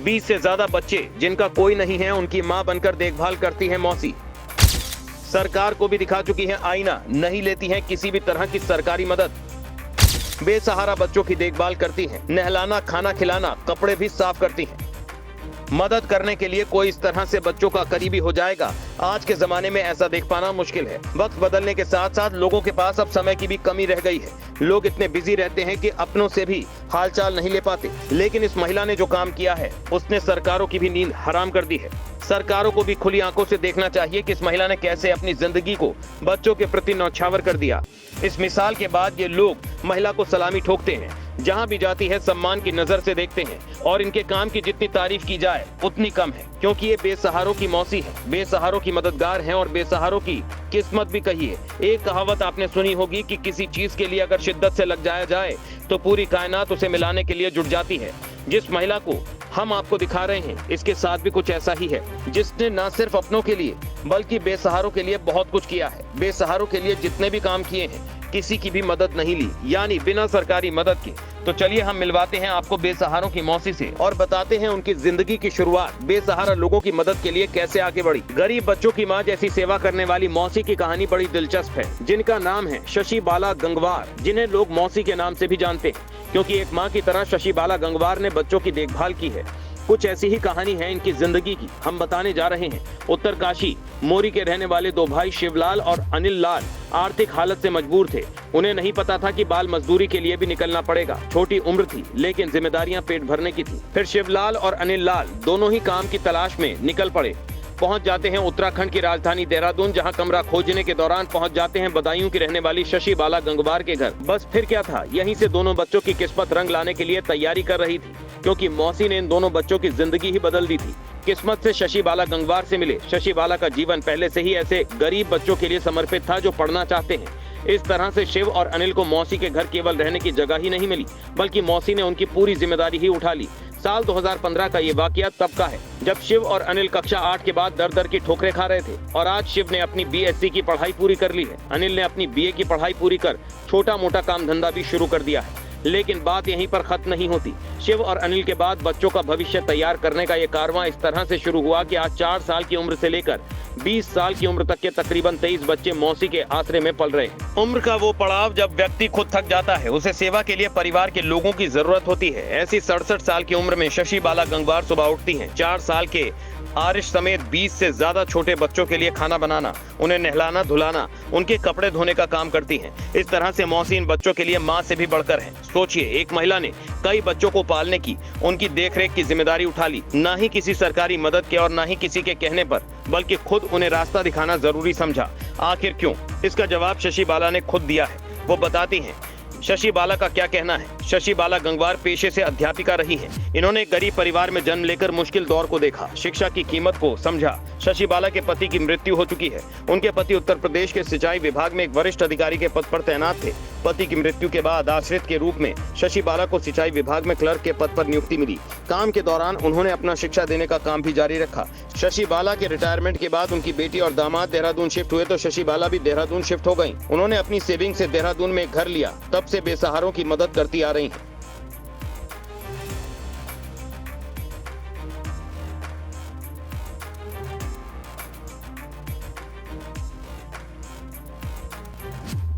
20 से ज्यादा बच्चे जिनका कोई नहीं है, उनकी मां बनकर देखभाल करती है मौसी। सरकार को भी दिखा चुकी है आईना, नहीं लेती है किसी भी तरह की सरकारी मदद। बेसहारा बच्चों की देखभाल करती हैं, नहलाना, खाना खिलाना, कपड़े भी साफ करती हैं। मदद करने के लिए कोई इस तरह से बच्चों का करीबी हो जाएगा, आज के जमाने में ऐसा देख पाना मुश्किल है। वक्त बदलने के साथ साथ लोगों के पास अब समय की भी कमी रह गई है। लोग इतने बिजी रहते हैं कि अपनों से भी हालचाल नहीं ले पाते। लेकिन इस महिला ने जो काम किया है, उसने सरकारों की भी नींद हराम कर दी है। सरकारों को भी खुली आंखों से देखना चाहिए कि इस महिला ने कैसे अपनी जिंदगी को बच्चों के प्रति न्यौछावर कर दिया। इस मिसाल के बाद ये लोग महिला को सलामी ठोकते हैं, जहां भी जाती है सम्मान की नजर से देखते हैं और इनके काम की जितनी तारीफ की जाए उतनी कम है, क्योंकि ये बेसहारों की मौसी है, बेसहारों की मददगार हैं और बेसहारों की किस्मत भी कहिए। एक कहावत आपने सुनी होगी कि किसी चीज के लिए अगर शिद्दत से लग जाया जाए तो पूरी कायनात उसे मिलाने के लिए जुट जाती है। जिस महिला को हम आपको दिखा रहे हैं, इसके साथ भी कुछ ऐसा ही है, जिसने न सिर्फ अपनों के लिए बल्कि बेसहारों के लिए बहुत कुछ किया है। बेसहारों के लिए जितने भी काम किए हैं, किसी की भी मदद नहीं ली, यानी बिना सरकारी मदद के। तो चलिए हम मिलवाते हैं आपको बेसहारों की मौसी से और बताते हैं उनकी जिंदगी की शुरुआत बेसहारा लोगों की मदद के लिए कैसे आगे बढ़ी। गरीब बच्चों की मां जैसी सेवा करने वाली मौसी की कहानी बड़ी दिलचस्प है, जिनका नाम है शशि बाला गंगवार, जिन्हें लोग मौसी के नाम से भी जानते हैं, क्योंकि एक मां की तरह शशि बाला गंगवार ने बच्चों की देखभाल की है। कुछ ऐसी ही कहानी है इनकी जिंदगी की, हम बताने जा रहे हैं। उत्तरकाशी मोरी के रहने वाले दो भाई शिवलाल और अनिल लाल आर्थिक हालत से मजबूर थे। उन्हें नहीं पता था कि बाल मजदूरी के लिए भी निकलना पड़ेगा। छोटी उम्र थी, लेकिन जिम्मेदारियां पेट भरने की थी। फिर शिवलाल और अनिल लाल दोनों ही काम की तलाश में निकल पड़े। पहुंच जाते हैं उत्तराखंड की राजधानी देहरादून, जहां कमरा खोजने के दौरान पहुंच जाते हैं बदायूं की रहने वाली शशि बाला गंगवार के घर। बस फिर क्या था, यहीं से दोनों बच्चों की किस्मत रंग लाने के लिए तैयारी कर रही थी, क्योंकि मौसी ने इन दोनों बच्चों की जिंदगी ही बदल दी थी। किस्मत से शशि बाला गंगवार से मिले। शशि बाला का जीवन पहले से ही ऐसे गरीब बच्चों के लिए समर्पित था जो पढ़ना चाहते हैं। इस तरह से शिव और अनिल को मौसी के घर केवल रहने की जगह ही नहीं मिली, बल्कि मौसी ने उनकी पूरी जिम्मेदारी ही उठा ली। साल 2015 का ये वाकया तब का है, जब शिव और अनिल कक्षा 8 के बाद दर दर की ठोकरें खा रहे थे और आज शिव ने अपनी BSc की पढ़ाई पूरी कर ली है। अनिल ने अपनी BA की पढ़ाई पूरी कर छोटा मोटा काम धंधा भी शुरू कर दिया है। लेकिन बात यहीं पर खत्म नहीं होती। शिव और अनिल के बाद बच्चों का भविष्य तैयार करने का ये कारवां इस तरह से शुरू हुआ कि आज 4 साल की उम्र से लेकर 20 साल की उम्र तक के तकरीबन 23 बच्चे मौसी के आसरे में पल रहे हैं। उम्र का वो पड़ाव जब व्यक्ति खुद थक जाता है, उसे सेवा के लिए परिवार के लोगों की जरूरत होती है। ऐसी 67 साल की उम्र में शशि बाला गंगवार सुबह उठती हैं। 4 साल के आरिश समेत 20 से ज्यादा छोटे बच्चों के लिए खाना बनाना, उन्हें नहलाना धुलाना, उनके कपड़े धोने का काम करती हैं। इस तरह से मौसी इन बच्चों के लिए मां से भी बढ़कर है। सोचिए, एक महिला ने कई बच्चों को पालने की, उनकी देखरेख की जिम्मेदारी उठा ली, ना ही किसी सरकारी मदद के और ना ही किसी के कहने पर, बल्कि खुद उन्हें रास्ता दिखाना जरूरी समझा। आखिर क्यों? इसका जवाब शशि बाला ने खुद दिया है। वो बताती हैं शशि बाला का क्या कहना है। शशि बाला गंगवार पेशे से अध्यापिका रही हैं। इन्होंने गरीब परिवार में जन्म लेकर मुश्किल दौर को देखा, शिक्षा की कीमत को समझा। शशि बाला के पति की मृत्यु हो चुकी है। उनके पति उत्तर प्रदेश के सिंचाई विभाग में एक वरिष्ठ अधिकारी के पद पर तैनात थे। पति की मृत्यु के बाद आश्रित के रूप में शशि बाला को सिंचाई विभाग में क्लर्क के पद पर नियुक्ति मिली। काम के दौरान उन्होंने अपना शिक्षा देने का काम भी जारी रखा। शशि बाला के रिटायरमेंट के बाद उनकी बेटी और दामाद देहरादून शिफ्ट हुए तो शशि बाला भी देहरादून शिफ्ट हो गयी। उन्होंने अपनी सेविंग से देहरादून में एक घर लिया, तब से बेसहारों की मदद करती आ रही हैं।